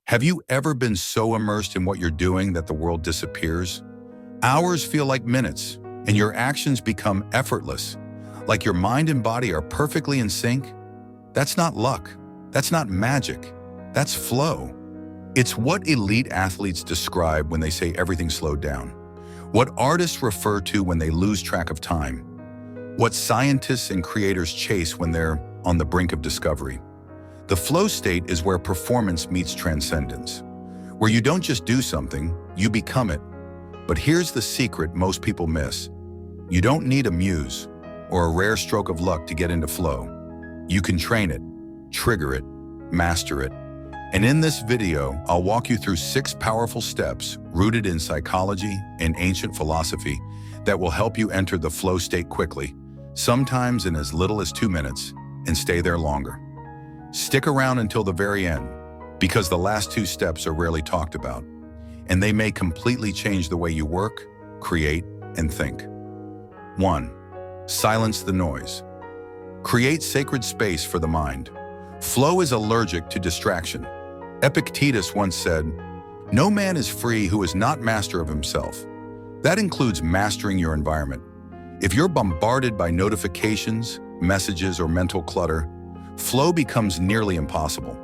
Have you ever been so immersed in what you're doing that the world disappears? Hours feel like minutes, and your actions become effortless, like your mind and body are perfectly in sync. That's not luck. That's not magic. That's flow. It's what elite athletes describe when they say everything slowed down, what artists refer to when they lose track of time, what scientists and creators chase when they're on the brink of discovery. The flow state is where performance meets transcendence, where you don't just do something, you become it. But here's the secret most people miss. You don't need a muse or a rare stroke of luck to get into flow. You can train it, trigger it, master it. And in this video, I'll walk you through 6 powerful steps rooted in psychology and ancient philosophy that will help you enter the flow state quickly, sometimes in as little as 2 minutes, and stay there longer. Stick around until the very end, because the last 2 steps are rarely talked about, and they may completely change the way you work, create, and think. 1. Silence the noise. Create sacred space for the mind. Flow is allergic to distraction. Epictetus once said, "No man is free who is not master of himself." That includes mastering your environment. If you're bombarded by notifications, messages, or mental clutter, flow becomes nearly impossible.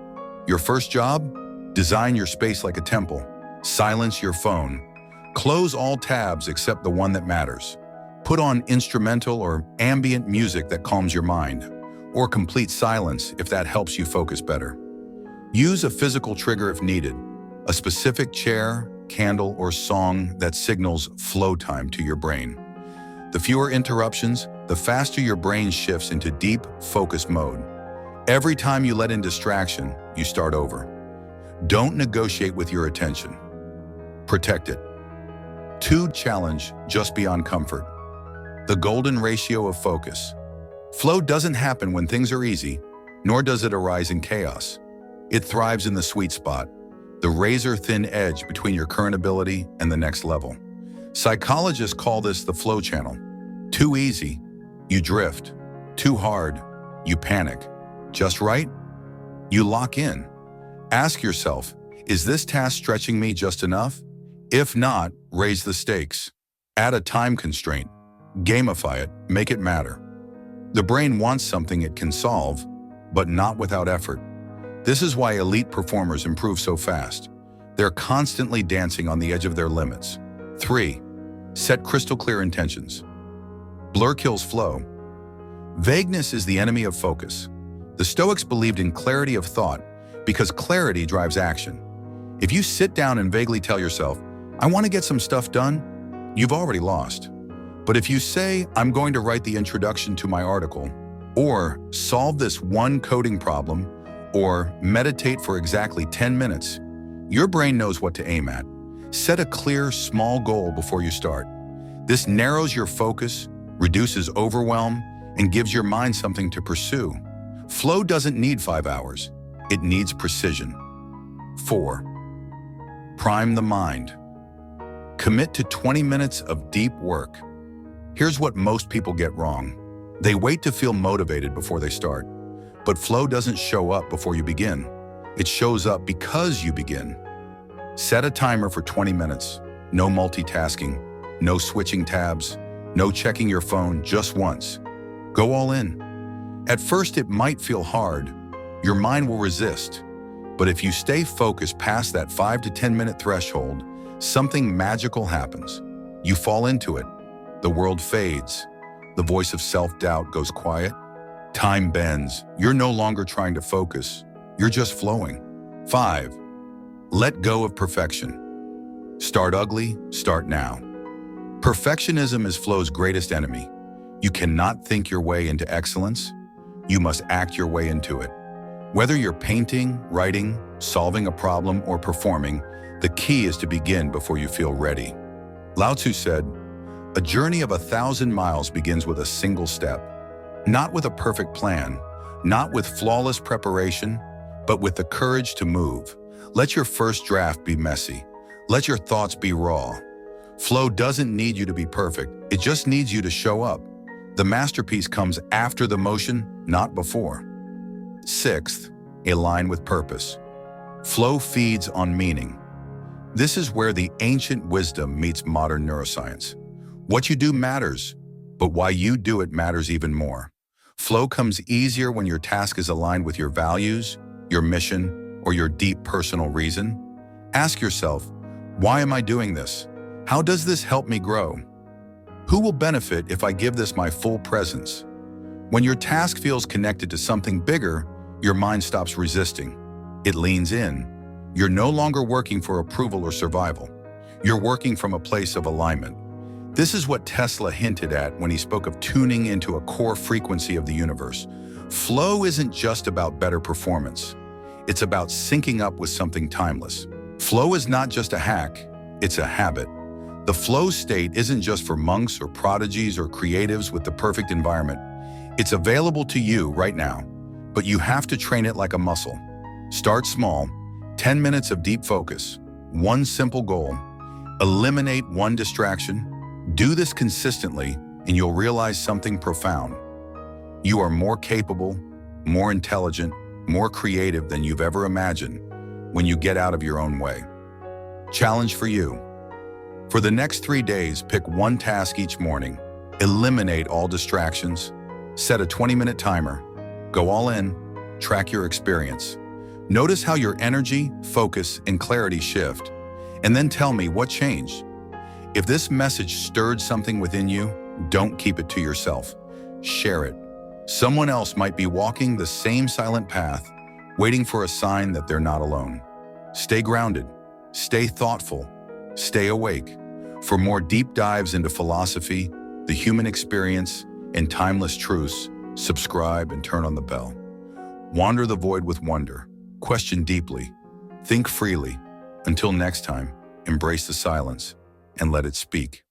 Your first job? Design your space like a temple. Silence your phone. Close all tabs except the one that matters. Put on instrumental or ambient music that calms your mind, or complete silence if that helps you focus better. Use a physical trigger if needed, a specific chair, candle, or song that signals flow time to your brain. The fewer interruptions, the faster your brain shifts into deep, focused mode. Every time you let in distraction, you start over. Don't negotiate with your attention. Protect it. 2. Challenge just beyond comfort. The golden ratio of focus. Flow doesn't happen when things are easy, nor does it arise in chaos. It thrives in the sweet spot, the razor-thin edge between your current ability and the next level. Psychologists call this the flow channel. Too easy, you drift. Too hard, you panic. Just right? You lock in. Ask yourself, is this task stretching me just enough? If not, raise the stakes. Add a time constraint. Gamify it, make it matter. The brain wants something it can solve, but not without effort. This is why elite performers improve so fast. They're constantly dancing on the edge of their limits. 3. Set crystal clear intentions. Blur kills flow. Vagueness is the enemy of focus. The Stoics believed in clarity of thought because clarity drives action. If you sit down and vaguely tell yourself, "I want to get some stuff done," you've already lost. But if you say, "I'm going to write the introduction to my article," or "solve this one coding problem," or "meditate for exactly 10 minutes," your brain knows what to aim at. Set a clear, small goal before you start. This narrows your focus, reduces overwhelm, and gives your mind something to pursue. Flow doesn't need 5 hours. It needs precision. 4. Prime the mind. Commit to 20 minutes of deep work. Here's what most people get wrong. They wait to feel motivated before they start. But flow doesn't show up before you begin. It shows up because you begin. Set a timer for 20 minutes. No multitasking, no switching tabs, no checking your phone just once. Go all in. At first, it might feel hard. Your mind will resist. But if you stay focused past that 5 to 10 minute threshold, something magical happens. You fall into it. The world fades. The voice of self-doubt goes quiet. Time bends. You're no longer trying to focus. You're just flowing. 5. Let go of perfection. Start ugly, start now. Perfectionism is flow's greatest enemy. You cannot think your way into excellence. You must act your way into it. Whether you're painting, writing, solving a problem, or performing, the key is to begin before you feel ready. Lao Tzu said, "A journey of 1,000 miles begins with a single step." Not with a perfect plan, not with flawless preparation, but with the courage to move. Let your first draft be messy. Let your thoughts be raw. Flow doesn't need you to be perfect. It just needs you to show up. The masterpiece comes after the motion, not before. 6th, align with purpose. Flow feeds on meaning. This is where the ancient wisdom meets modern neuroscience. What you do matters, but why you do it matters even more. Flow comes easier when your task is aligned with your values, your mission, or your deep personal reason. Ask yourself, why am I doing this? How does this help me grow? Who will benefit if I give this my full presence? When your task feels connected to something bigger, your mind stops resisting. It leans in. You're no longer working for approval or survival. You're working from a place of alignment. This is what Tesla hinted at when he spoke of tuning into a core frequency of the universe. Flow isn't just about better performance. It's about syncing up with something timeless. Flow is not just a hack, it's a habit. The flow state isn't just for monks or prodigies or creatives with the perfect environment. It's available to you right now, but you have to train it like a muscle. Start small, 10 minutes of deep focus, one simple goal, eliminate one distraction. Do this consistently and you'll realize something profound. You are more capable, more intelligent, more creative than you've ever imagined when you get out of your own way. Challenge for you. For the next 3 days, pick one task each morning. Eliminate all distractions. Set a 20-minute timer. Go all in. Track your experience. Notice how your energy, focus, and clarity shift. And then tell me what changed. If this message stirred something within you, don't keep it to yourself. Share it. Someone else might be walking the same silent path, waiting for a sign that they're not alone. Stay grounded. Stay thoughtful. Stay awake. For more deep dives into philosophy, the human experience, and timeless truths, subscribe and turn on the bell. Wander the void with wonder. Question deeply. Think freely. Until next time, embrace the silence and let it speak.